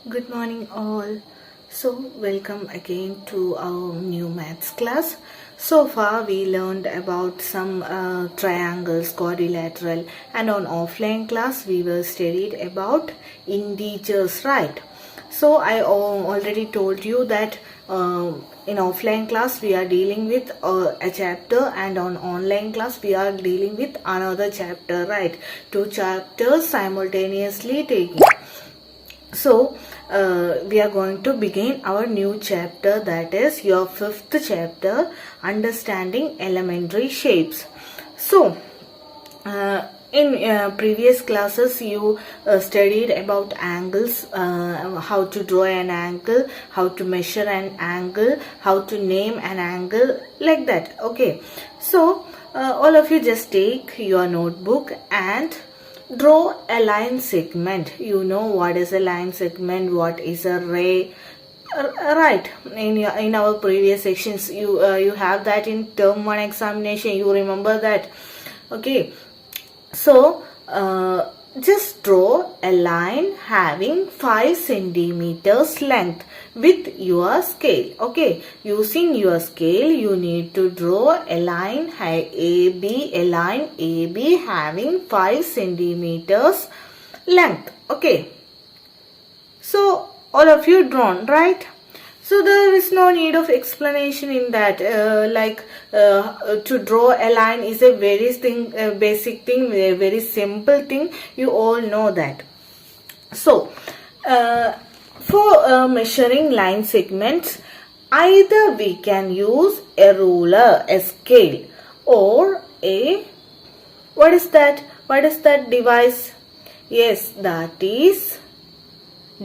Good morning, all. Welcome again to our new maths class. So far, we learned about some triangles, quadrilateral, and on offline class, we were studied about integers, right? So, I already told you that in offline class, we are dealing with a chapter, and on online class, we are dealing with another chapter, right? Two chapters simultaneously taking. So, we are going to begin our new chapter, that is your fifth chapter, Understanding Elementary Shapes. So, in previous classes, you studied about angles, how to draw an angle, how to measure an angle, how to name an angle, like that. Okay, so all of you just take your notebook and draw a line segment. You know what is a line segment, what is a ray, right? In our previous sections, you have that in term 1 examination. You remember that? Okay, so just draw a line having 5 centimeters length with your scale. Okay, using your scale, you need to draw a line AB having 5 centimeters length. Okay, so all of you drawn, right? So there is no need of explanation in that. To draw a line is a very basic thing, a very simple thing. You all know that. So for measuring line segments, either we can use a ruler, a scale, or a what is that? What is that device? Yes, that is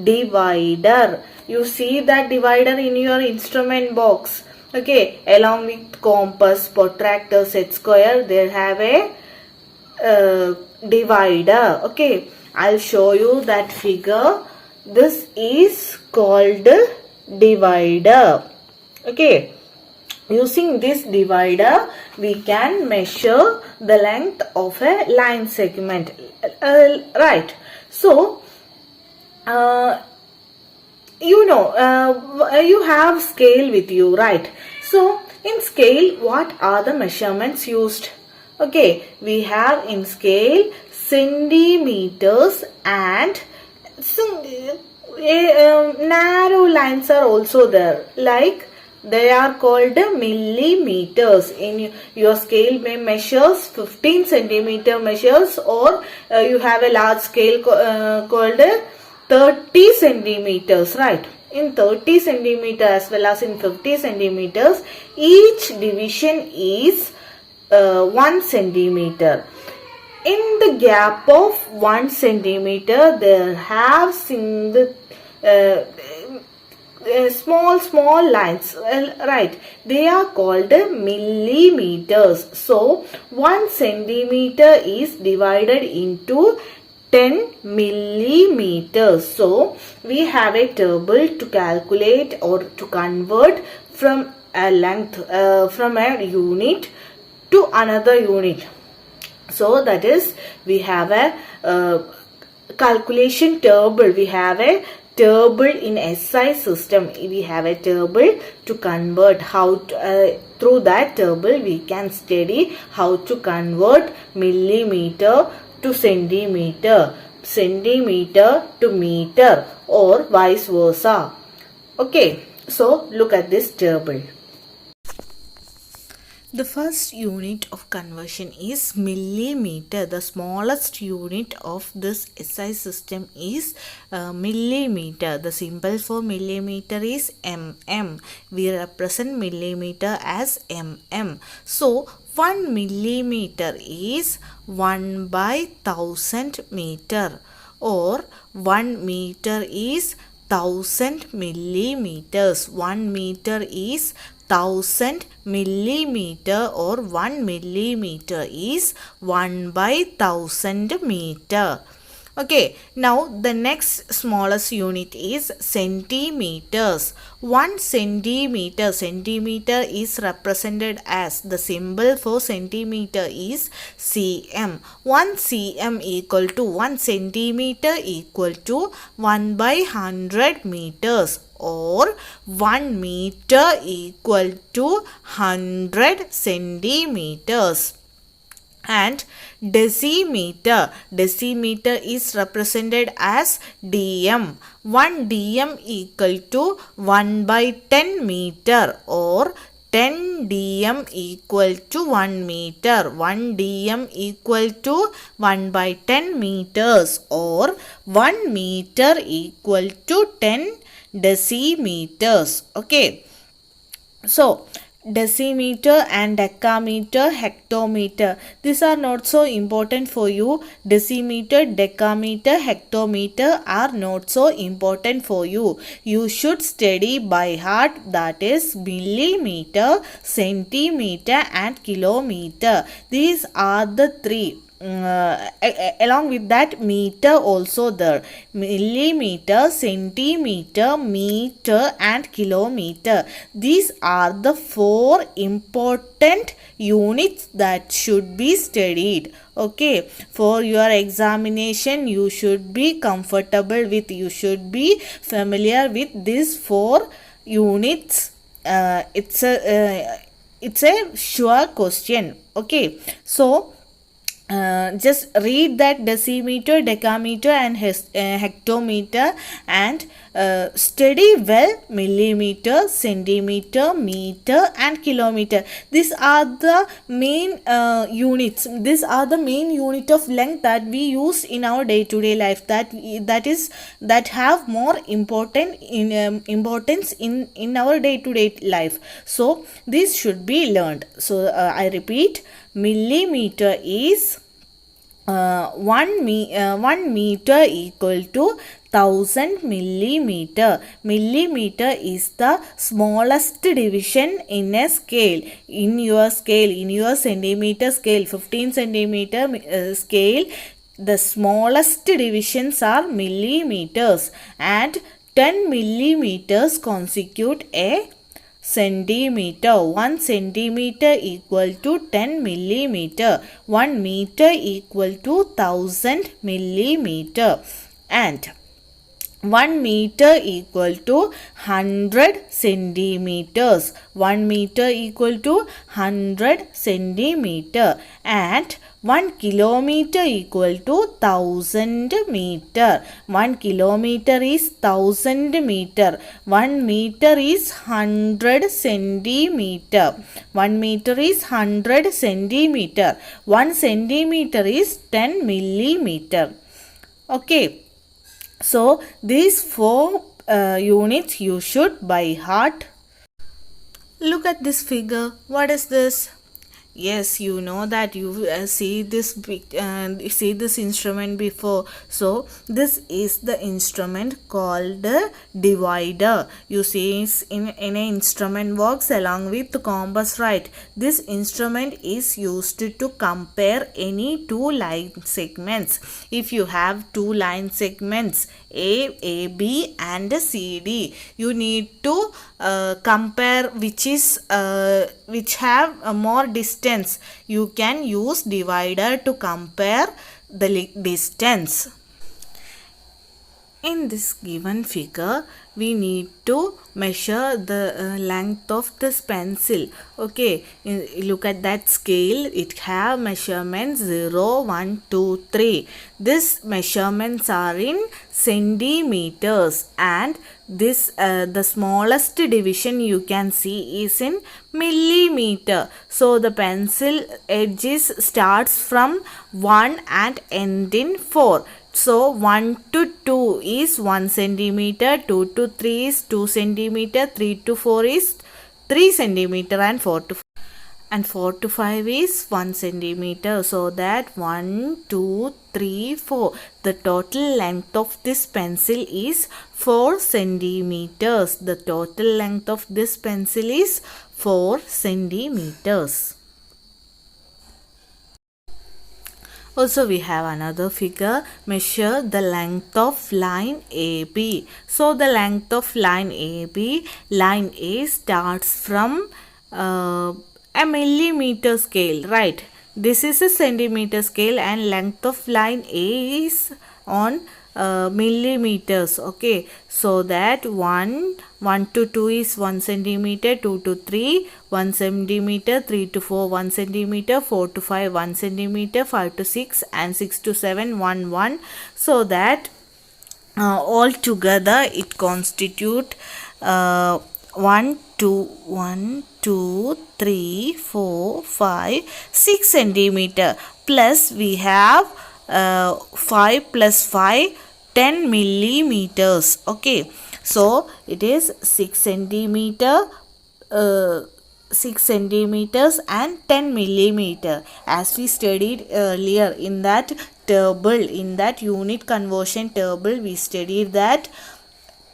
divider. You see that divider in your instrument box. Okay, along with compass, protractor, set square, they have a divider. Okay, I'll show you that figure. This is called divider. Okay, using this divider, we can measure the length of a line segment. Right. So, you have scale with you, right? So in scale, what are the measurements used? Okay, we have in scale centimeters and narrow lines are also there, like they are called millimeters. In your scale may measures 15 centimeter measures, or you have a large scale called 30 centimeters, right? In 30 centimeter as well as in 50 centimeters, each division is 1 centimeter. In the gap of 1 centimeter, there have small lines, right? They are called millimeters. So 1 centimeter is divided into 10 millimeters. So we have a table to calculate or to convert from a length, from a unit to another unit. So that is, we have a calculation table. We have a table in SI system. We have a table to convert how to, through that table we can study how to convert millimeter to centimeter, centimeter to meter, or vice versa. Okay, so look at this table. The first unit of conversion is millimeter. The smallest unit of this SI system is millimeter. The symbol for millimeter is mm. We represent millimeter as mm. So 1 millimeter is 1 by 1000 meter, or 1 meter is 1000 millimeters. 1 meter is 1000 millimeter, or 1 millimeter is 1 by 1000 meter. Okay, now the next smallest unit is centimeters. 1 centimeter. Centimeter is represented as, the symbol for centimeter is cm. 1 cm equal to 1 centimeter equal to 1 by 100 meters, or 1 meter equal to 100 centimeters. And decimeter is represented as dm. 1 dm equal to 1 by 10 meter, or 10 dm equal to 1 meter. 1 dm equal to 1 by 10 meters, or 1 meter equal to 10 decimeters. Okay, so decimeter and decameter, hectometer, these are not so important for you. Decimeter, decameter, hectometer are not so important for you. You should study by heart, that is millimeter, centimeter and kilometer. These are the three. Along with that, meter also there. Millimeter, centimeter, meter and kilometer. These are the 4 important units that should be studied. Okay, for your examination you should be comfortable with, you should be familiar with these 4 units. It's a sure question. Okay, so just read that decimeter, decameter and hectometer, and study well millimeter, centimeter, meter and kilometer. These are the main units. These are the main unit of length that we use in our day-to-day life, that have more importance in our day-to-day life. So this should be learned. So I repeat, millimeter is 1 meter equal to 1000 millimeter. Millimeter is the smallest division in a scale. In your centimeter scale, 15 centimeter scale, the smallest divisions are millimeters, and 10 millimeters constitute a centimeter. 1 centimeter equal to 10 millimeter. 1 meter equal to 1000 millimeter. And 1 meter equal to 100 centimeters. 1 meter equal to 100 centimeter. And 1 kilometer equal to 1000 meter. 1 kilometer is 1000 meter. 1 meter is 100 centimeter. 1 meter is 100 centimeter. 1 centimeter is 10 millimeter. Okay. So these 4 units you should by heart. Look at this figure. What is this? Yes, you know that you see this instrument before. So this is the instrument called divider. You see in an instrument box along with the compass, right? This instrument is used to compare any 2 line segments. If you have 2 line segments, A, B and C, D, you need to compare which have more distance. You can use divider to compare the distance. In this given figure, we need to measure the length of this pencil. Okay, look at that scale. It have measurements 0, 1, 2, 3. These measurements are in centimeters, and this the smallest division you can see is in millimeter. So the pencil edges starts from 1 and end in 4. So 1 to 2 is 1 centimeter, 2 to 3 is 2 centimeter, 3 to 4 is 3 centimeter, and 4 to 5 is 1 centimeter. So that 1, 2, 3, 4. The total length of this pencil is 4 centimeters. The total length of this pencil is 4 centimeters. Also, we have another figure, measure the length of line AB. So, the length of line AB, line A starts from a millimeter scale, right? This is a centimeter scale and length of line A is on millimeters. Okay, so that 1 to 2 is 1 centimeter, 2 to 3 1 centimeter, 3 to 4 1 centimeter, 4 to 5 1 centimeter, 5 to 6 and 6 to 7 1. So that all together it constitute 1 2 3 4 5 6 centimeter, plus we have 5 plus 5 10 millimeters. Okay, so it is 6 centimeter, 6 centimeters and 10 millimeter, as we studied earlier in that table, in that unit conversion table. We studied that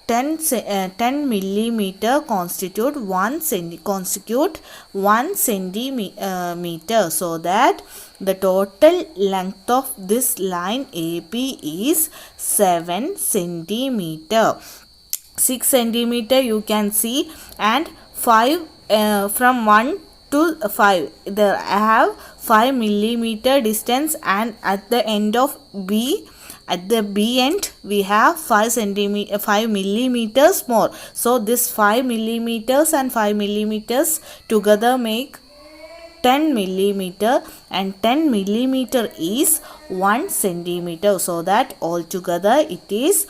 10 millimeter constitute 1 centimeter, so that the total length of this line AB is 7 centimeter. 6 centimeter you can see, and 5 from 1 to 5 there I have 5 millimeter distance, and at the end of B, at the B end we have 5 millimeters more. So this 5 millimeters and 5 millimeters together make 10 millimeter, and 10 millimeter is 1 centimeter, so that altogether it is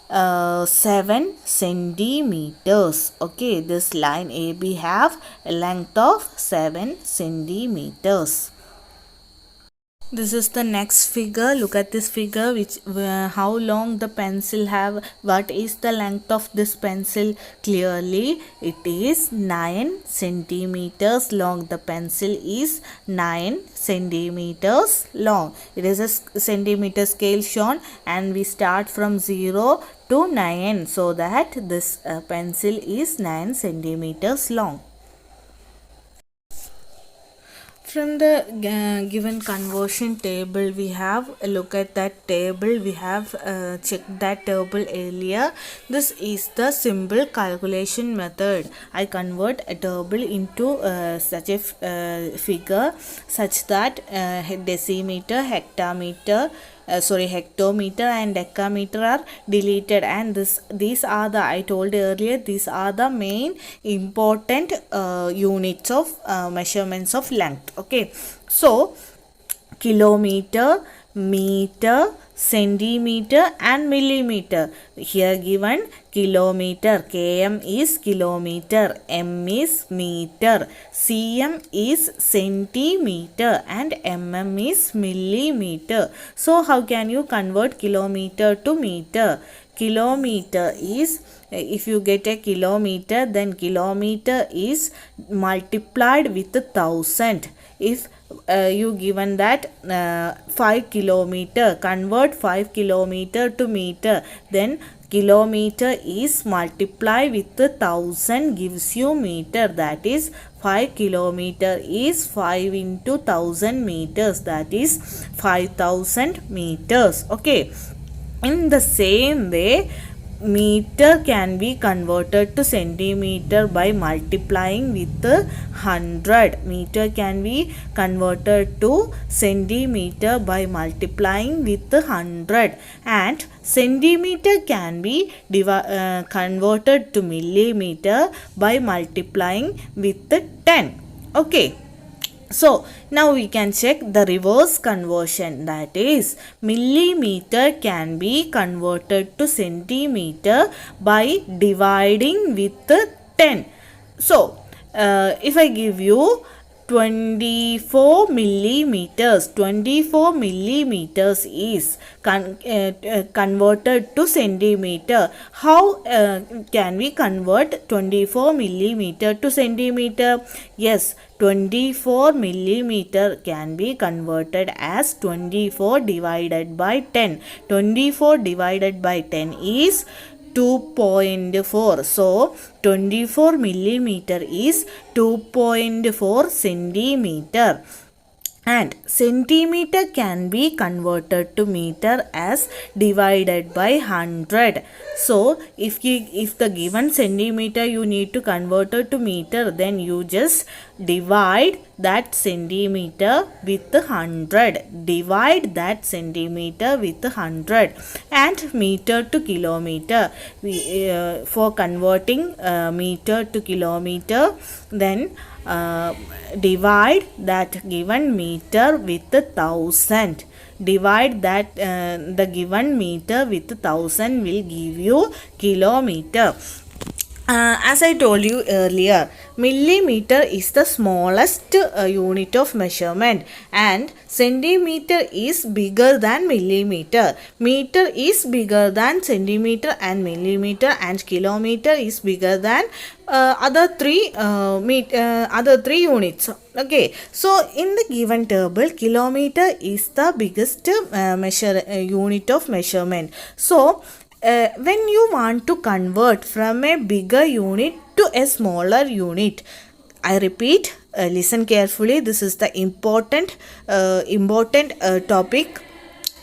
7 centimeters. Okay, this line AB have a length of 7 centimeters. This is the next figure. Look at this figure, which how long the pencil have, what is the length of this pencil. Clearly it is 9 centimeters long. The pencil is 9 centimeters long. It is a centimeter scale shown, and we start from 0 to 9, so that this pencil is 9 centimeters long. From the given conversion table, we have a look at that table. We have checked that table earlier. This is the simple calculation method. I convert a table into such a figure, such that decimeter, hectometer, hectometer and decameter are deleted, and these are the, I told earlier, these are the main important units of measurements of length. Okay, so kilometer, meter, centimeter and millimeter. Here given kilometer, km is kilometer, m is meter, cm is centimeter and mm is millimeter. So how can you convert kilometer to meter? Kilometer is, if you get a kilometer, then kilometer is multiplied with 1000. If you given that 5 kilometer, convert 5 kilometer to meter, then kilometer is multiplied with 1000 gives you meter. That is 5 kilometer is 5 into 1000 meters, that is 5000 meters. Okay, in the same way, meter can be converted to centimeter by multiplying with 100. Meter can be converted to centimeter by multiplying with 100, and centimeter can be converted to millimeter by multiplying with 10. Okay, so now we can check the reverse conversion, that is millimeter can be converted to centimeter by dividing with 10. So if I give you 24 millimeters, 24 millimeters is converted to centimeter. How can we convert 24 millimeter to centimeter? Yes, 24 millimeter can be converted as 24 divided by 10. 24 divided by 10 is 2.4. So 24 millimeter is 2.4 centimeter. and centimeter can be converted to meter as divided by 100. So if the given centimeter you need to convert it to meter, then you just divide that centimeter with 100. Divide that centimeter with 100. And meter to kilometer, for converting meter to kilometer, then divide that given meter with 1000. Divide that the given meter with 1000 will give you kilometer. As I told you earlier, millimeter is the smallest unit of measurement, and centimeter is bigger than millimeter. Meter is bigger than centimeter and millimeter, and kilometer is bigger than other three units. Okay, so in the given table, kilometer is the biggest unit of measurement. So when you want to convert from a bigger unit to a smaller unit, I repeat, listen carefully, this is the important topic.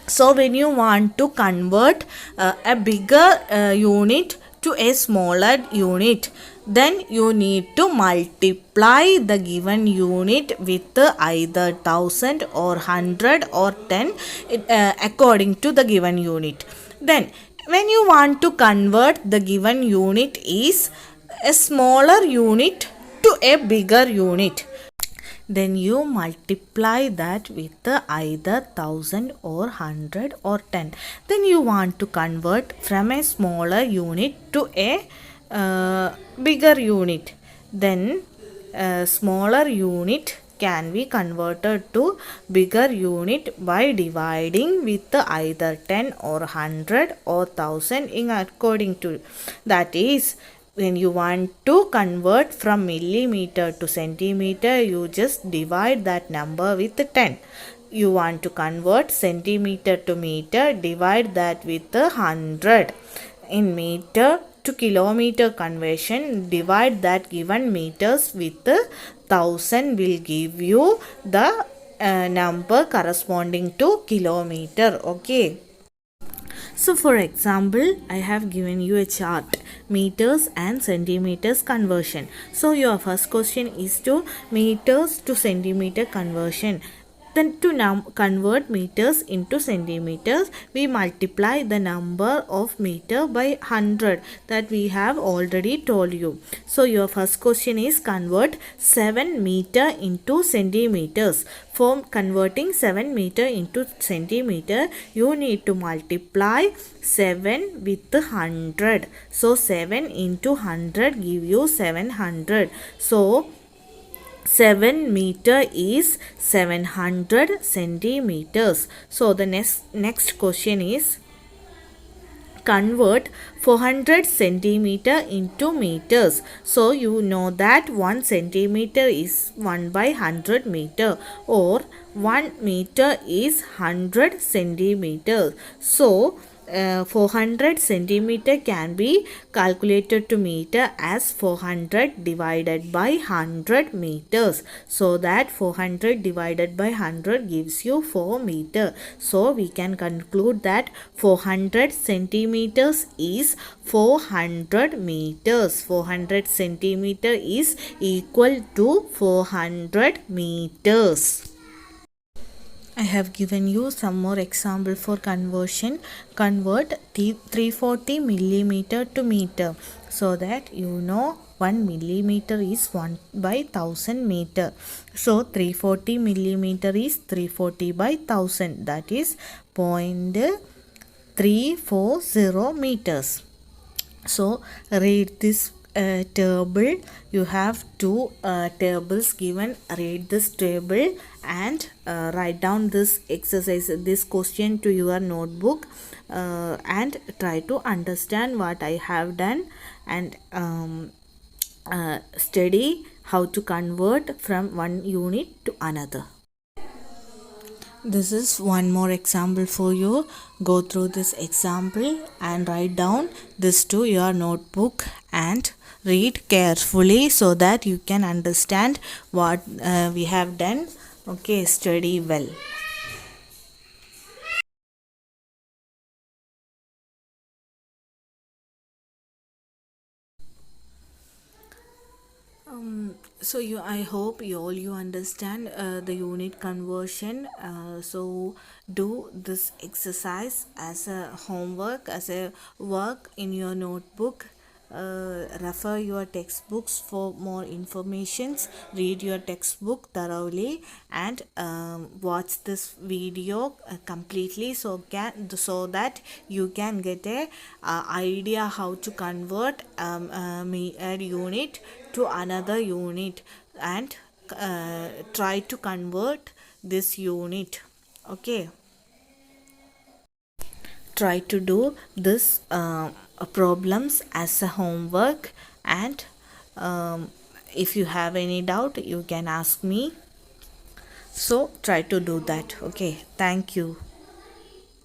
So when you want to convert a bigger unit to a smaller unit, then you need to multiply the given unit with either 1000 or 100 or 10 according to the given unit. Then when you want to convert the given unit is a smaller unit to a bigger unit, then you multiply that with either 1000 or 100 or 10. Then you want to convert from a smaller unit to a bigger unit. Then smaller unit can be converted to bigger unit by dividing with either 10 or 100 or 1000 in according to. That is, when you want to convert from millimeter to centimeter, you just divide that number with 10. You want to convert centimeter to meter, divide that with 100. In meter to kilometer conversion, divide that given meters with 1000 will give you the number corresponding to kilometer. Okay. So for example, I have given you a chart, meters and centimeters conversion. So your first question is to meters to centimeter conversion. Then to convert meters into centimeters, we multiply the number of meter by 100 that we have already told you. So your first question is convert 7 meter into centimeters. For converting 7 meter into centimeter, you need to multiply 7 with 100. So 7 into 100 give you 700. So 7 meter is 700 centimeters. So the next question is convert 400 centimeter into meters. So you know that 1 centimeter is 1 by 100 meter, or 1 meter is 100 centimeters. So 400 centimeter can be calculated to meter as 400 divided by 100 meters. So that 400 divided by 100 gives you 4 meter. So we can conclude that 400 centimeters is 400 meters. 400 centimeter is equal to 400 meters. I have given you some more example for conversion. Convert 340 millimeter to meter, so that you know 1 millimeter is 1 by 1000 meter. So 340 millimeter is 340 by 1000, that is 0.340 meters. So read this table. You have two tables given. Read this table and write down this exercise, this question to your notebook, and try to understand what I have done, and study how to convert from one unit to another. This is one more example for you. Go through this example and write down this to your notebook and read carefully so that you can understand what we have done. Okay, study well. So you, I hope you understand the unit conversion. So do this exercise as a homework, as a work in your notebook. Refer your textbooks for more informations. Read your textbook thoroughly and watch this video completely, so that you can get a idea how to convert a unit to another unit, and try to convert this unit. Okay, try to do this problems as a homework, and if you have any doubt you can ask me. So try to do that. Okay, thank you.